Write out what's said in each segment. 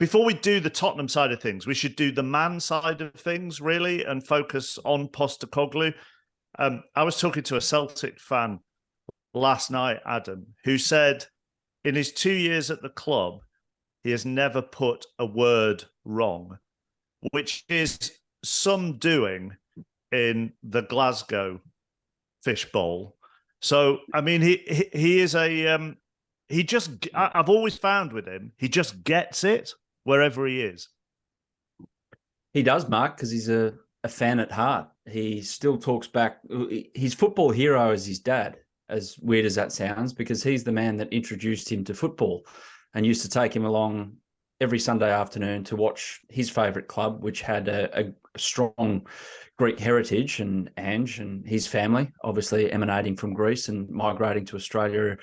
before we do the Tottenham side of things, we should do the man side of things, really, and focus on Postecoglou. I was talking to a Celtic fan last night, Adam, who said in his 2 years at the club, he has never put a word wrong, which is some doing in the Glasgow fishbowl. So, I mean, he is a I've always found with him, he just gets it wherever he is. He does, Mark, because he's a fan at heart. He still talks back. His football hero is his dad, as weird as that sounds, because he's the man that introduced him to football and used to take him along every Sunday afternoon to watch his favourite club, which had a strong Greek heritage, and Ange and his family, obviously emanating from Greece and migrating to Australia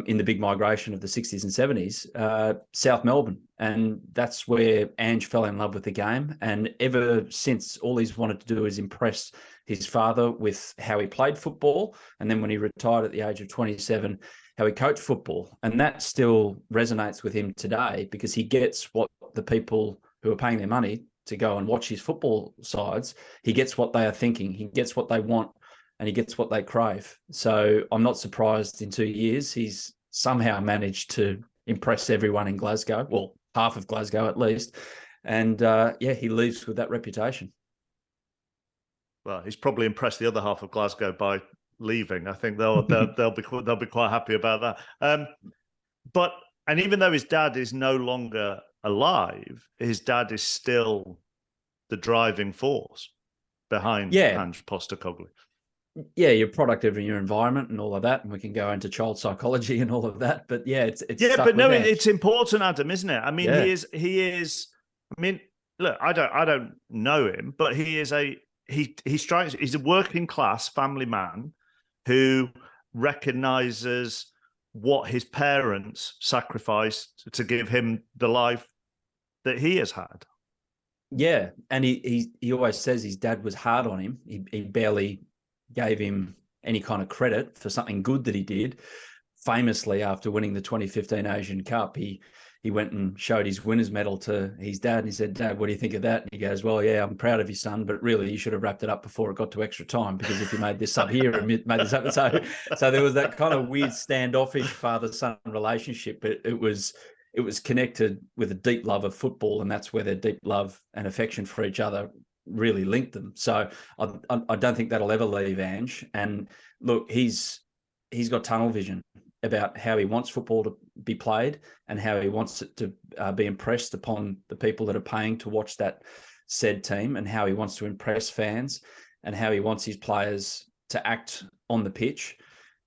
in the big migration of the 60s and 70s, South Melbourne. And that's where Ange fell in love with the game. And ever since, all he's wanted to do is impress his father with how he played football. And then when he retired at the age of 27, how he coached football. And that still resonates with him today, because he gets what the people who are paying their money to go and watch his football sides, he gets what they are thinking, he gets what they want, and he gets what they crave. So I'm not surprised in 2 years he's somehow managed to impress everyone in Glasgow, well, half of Glasgow at least. And he leaves with that reputation. Well, he's probably impressed the other half of Glasgow by leaving. I think they'll be quite happy about that. And even though his dad is no longer alive, his dad is still the driving force behind Ange Postecoglou. Yeah, you're a product of your environment and all of that, and we can go into child psychology and all of that. But yeah, it's it's important, Adam, isn't it? I mean, he is. I mean, look, I don't know him, but he's a working class family man who recognizes what his parents sacrificed to give him the life that he has had. Yeah, and he always says his dad was hard on him. He barely gave him any kind of credit for something good that he did. Famously, after winning the 2015 Asian Cup, he went and showed his winner's medal to his dad, and he said, "Dad, what do you think of that?" And he goes, "Well, yeah, I'm proud of you, son, but really you should have wrapped it up before it got to extra time, because if you made this up here and made this up." So there was that kind of weird standoffish father-son relationship, but it was connected with a deep love of football, and that's where their deep love and affection for each other really linked them. So I don't think that'll ever leave Ange. And look, he's got tunnel vision about how he wants football to be played and how he wants it to be impressed upon the people that are paying to watch that said team, and how he wants to impress fans, and how he wants his players to act on the pitch.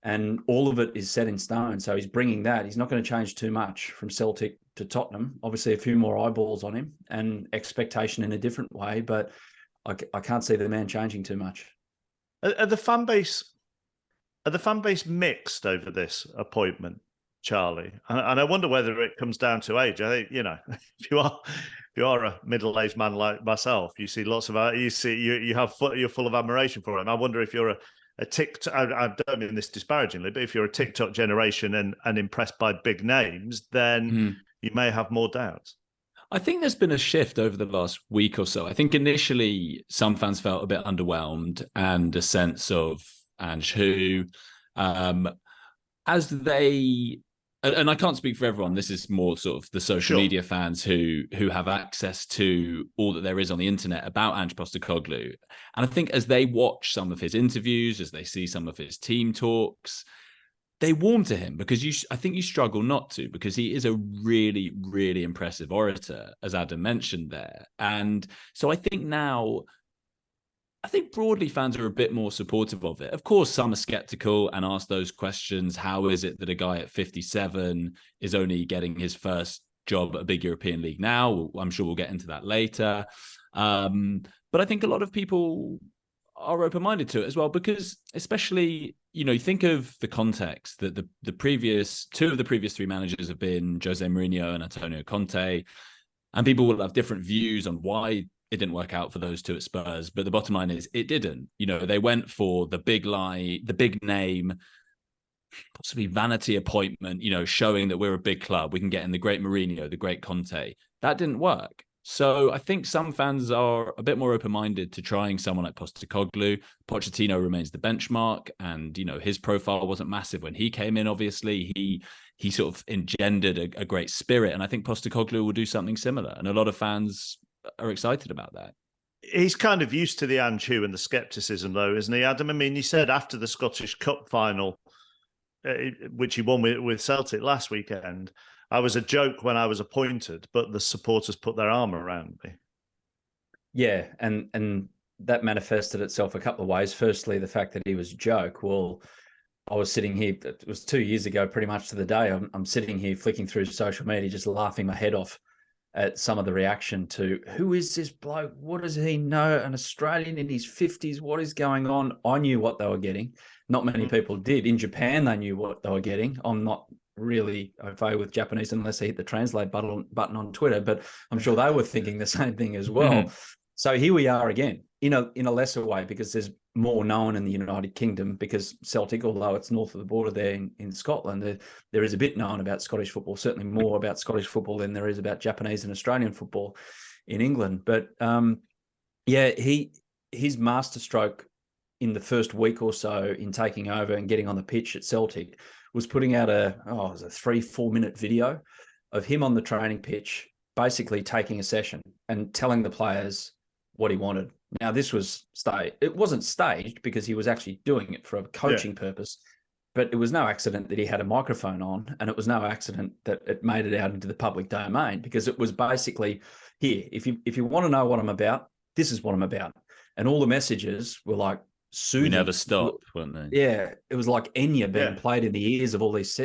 And all of it is set in stone. So he's bringing that. He's not going to change too much from Celtic to Tottenham. Obviously, a few more eyeballs on him and expectation in a different way, but I can't see the man changing too much. Are the fan base mixed over this appointment, Charlie? And I wonder whether it comes down to age. I think, if you are a middle-aged man like myself, you see lots of you're full of admiration for him. I wonder if you're a TikTok, I don't mean this disparagingly, but if you're a TikTok generation and impressed by big names, then you may have more doubts. I think there's been a shift over the last week or so. I think initially some fans felt a bit underwhelmed and a sense of Ange who, as they, and I can't speak for everyone, this is more sort of the social media fans who have access to all that there is on the internet about Ange Postecoglou. And I think as they watch some of his interviews, as they see some of his team talks, they warm to him, because I think you struggle not to, because he is a really, really impressive orator, as Adam mentioned there. And so I think broadly fans are a bit more supportive of it. Of course, some are skeptical and ask those questions. How is it that a guy at 57 is only getting his first job at a big European league now? I'm sure we'll get into that later. But I think a lot of people are open-minded to it as well, because especially, you think of the context that the previous two of the previous three managers have been Jose Mourinho and Antonio Conte, and people will have different views on why it didn't work out for those two at Spurs. But the bottom line is it didn't. They went for the big lie, the big name, possibly vanity appointment, showing that we're a big club. We can get in the great Mourinho, the great Conte. That didn't work. So I think some fans are a bit more open-minded to trying someone like Postecoglou. Pochettino remains the benchmark, and his profile wasn't massive when he came in. Obviously, he sort of engendered a great spirit, and I think Postecoglou will do something similar. And a lot of fans are excited about that. He's kind of used to the Ange and the skepticism, though, isn't he, Adam? I mean, he said after the Scottish Cup final, which he won with Celtic last weekend, I was a joke when I was appointed, but the supporters put their arm around me. Yeah, and that manifested itself a couple of ways. Firstly, the fact that he was a joke. Well, I was sitting here, it was 2 years ago, pretty much to the day. I'm sitting here flicking through social media, just laughing my head off at some of the reaction to, who is this bloke? What does he know? An Australian in his 50s? What is going on? I knew what they were getting. Not many people did. In Japan, they knew what they were getting. I'm not really au fait with Japanese unless they hit the translate button on Twitter, but I'm sure they were thinking the same thing as well. So here we are again in a lesser way, because there's more known in the United Kingdom, because Celtic, although it's north of the border there in Scotland, there is a bit known about Scottish football, certainly more about Scottish football than there is about Japanese and Australian football in England. But his masterstroke in the first week or so in taking over and getting on the pitch at Celtic was putting out a 3-4 minute video of him on the training pitch, basically taking a session and telling the players what he wanted. Now, this was staged. It wasn't staged because he was actually doing it for a coaching purpose, but it was no accident that he had a microphone on, and it was no accident that it made it out into the public domain, because it was basically, here, if you want to know what I'm about, this is what I'm about. And all the messages were like, soothing. We never stopped, weren't they? Yeah, it was like Enya being played in the ears of all these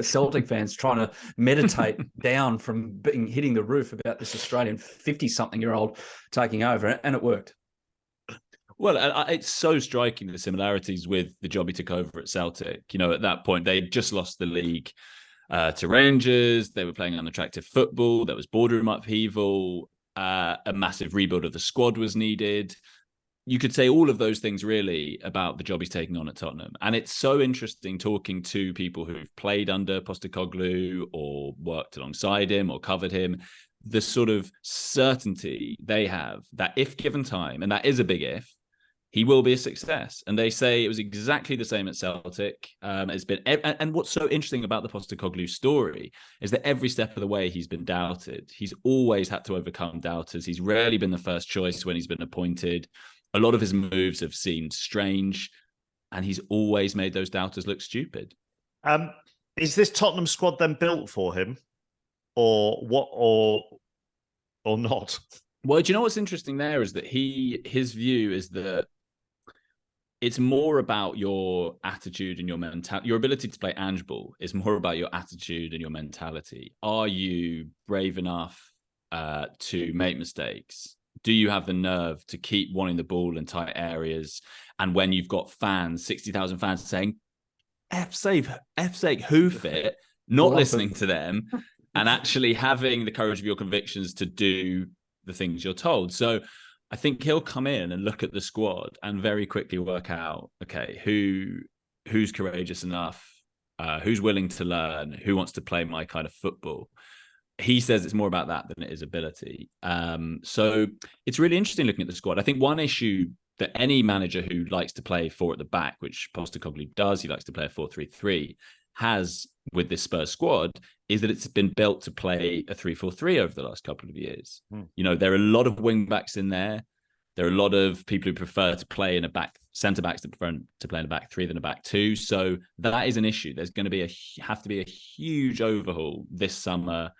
Celtic fans trying to meditate down from hitting the roof about this Australian 50-something-year-old taking over, and it worked. Well, it's so striking, the similarities with the job he took over at Celtic. At that point, they just lost the league to Rangers. They were playing unattractive football. There was boardroom upheaval. A massive rebuild of the squad was needed. You could say all of those things really about the job he's taking on at Tottenham. And it's so interesting talking to people who've played under Postecoglou or worked alongside him or covered him, the sort of certainty they have that if given time, and that is a big if, he will be a success. And they say it was exactly the same at Celtic. It's been, and what's so interesting about the Postecoglou story is that every step of the way he's been doubted. He's always had to overcome doubters. He's rarely been the first choice when he's been appointed. A lot of his moves have seemed strange, and he's always made those doubters look stupid. Is this Tottenham squad then built for him, or what, or not? Well, do you know what's interesting there is that his view is that it's more about your attitude and your mentality. Your ability to play Ange ball is more about your attitude and your mentality. Are you brave enough to make mistakes? Do you have the nerve to keep wanting the ball in tight areas? And when you've got fans, 60,000 fans saying, F sake, hoof it, not listening to them, and actually having the courage of your convictions to do the things you're told. So I think he'll come in and look at the squad and very quickly work out, okay, who's courageous enough, who's willing to learn, who wants to play my kind of football. He says it's more about that than it is ability. So it's really interesting looking at the squad. I think one issue that any manager who likes to play four at the back, which Postecoglou does, he likes to play a 4-3-3, has with this Spurs squad, is that it's been built to play a 3-4-3 over the last couple of years. There are a lot of wing backs in there. There are a lot of people who prefer to play in a back, centre backs that prefer to play in a back three than a back two. So that is an issue. There's going to have to be a huge overhaul this summer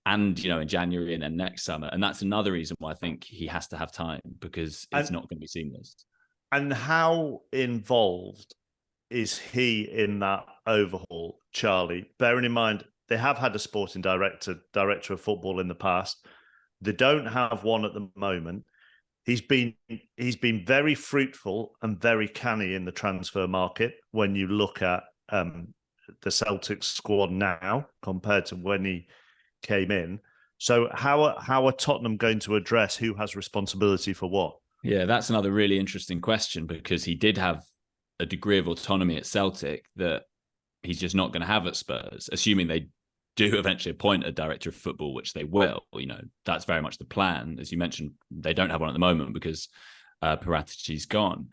and, in January and then next summer. And that's another reason why I think he has to have time, because it's not going to be seamless. And how involved is he in that overhaul, Charlie? Bearing in mind, they have had a sporting director of football in the past. They don't have one at the moment. He's been very fruitful and very canny in the transfer market when you look at the Celtic squad now compared to when he came in. So how are Tottenham going to address who has responsibility for what? Yeah, that's another really interesting question, because he did have a degree of autonomy at Celtic that he's just not going to have at Spurs, assuming they do eventually appoint a director of football, which they will, that's very much the plan. As you mentioned, they don't have one at the moment because Paratici's gone.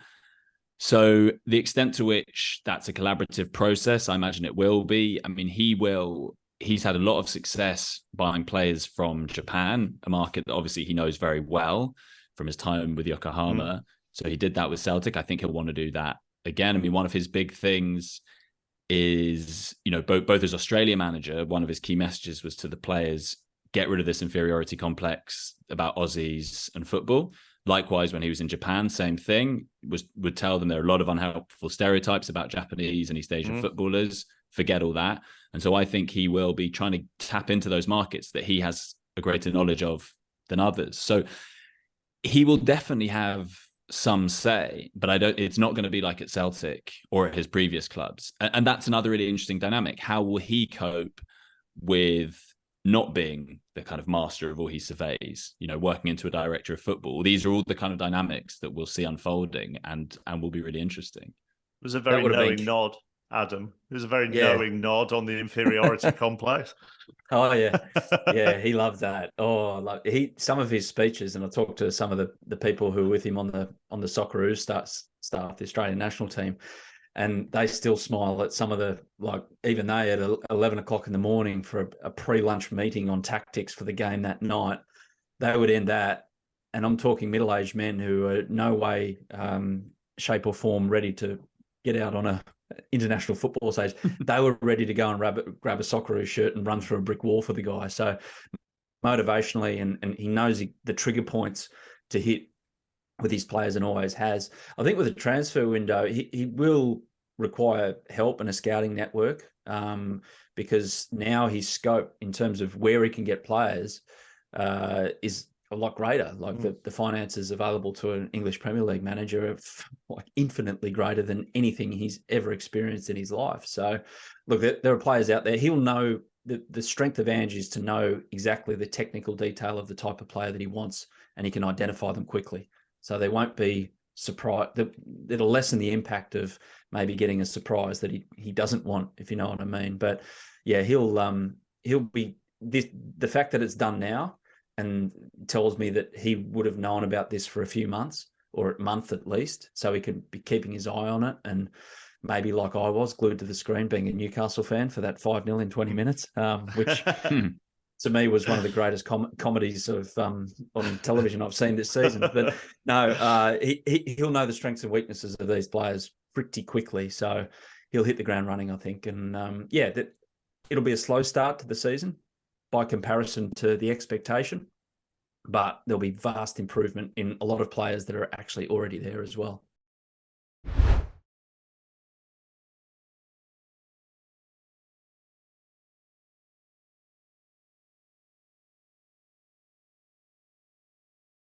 So the extent to which that's a collaborative process, I imagine it will be. I mean, he's had a lot of success buying players from Japan, a market that obviously he knows very well from his time with Yokohama. So he did that with Celtic. I think he'll want to do that again. I mean, one of his big things is, both as Australian manager, one of his key messages was to the players, get rid of this inferiority complex about Aussies and football. Likewise, when he was in Japan, same thing, would tell them there are a lot of unhelpful stereotypes about Japanese and East Asian footballers. Forget all that. And so I think he will be trying to tap into those markets that he has a greater knowledge of than others. So he will definitely have some say, but it's not going to be like at Celtic or at his previous clubs. And that's another really interesting dynamic. How will he cope with not being the kind of master of all he surveys, working into a director of football? These are all the kind of dynamics that we'll see unfolding and will be really interesting. It was a very knowing nod, Adam. It was a very knowing nod on the inferiority complex. Oh yeah. Yeah, he loves that. Oh, some of his speeches, and I talked to some of the people who were with him on the Socceroos staff, the Australian national team, and they still smile at some of the, even they at 11 o'clock in the morning for a pre-lunch meeting on tactics for the game that night, they would end that. And I'm talking middle-aged men who are no way, shape or form ready to get out on a international football stage. They were ready to go and grab a Socceroos shirt and run through a brick wall for the guy. So motivationally, and he knows the trigger points to hit with his players and always has. I think with the transfer window, he will require help and a scouting network, because now his scope in terms of where he can get players is a lot greater. The finances available to an English Premier League manager are infinitely greater than anything he's ever experienced in his life. So look, there are players out there. He'll know the strength of Ange is to know exactly the technical detail of the type of player that he wants, and he can identify them quickly. So they won't be surprised. It'll lessen the impact of maybe getting a surprise that he doesn't want, if you know what I mean. But yeah, he'll be the fact that it's done now and tells me that he would have known about this for a few months, or a month at least, so he could be keeping his eye on it, and maybe like I was, glued to the screen being a Newcastle fan for that 5-0 in 20 minutes, which to me was one of the greatest comedies of on television I've seen this season. But no, he'll know the strengths and weaknesses of these players pretty quickly, so he'll hit the ground running, I think. And it'll be a slow start to the season by comparison to the expectation, but there'll be vast improvement in a lot of players that are actually already there as well.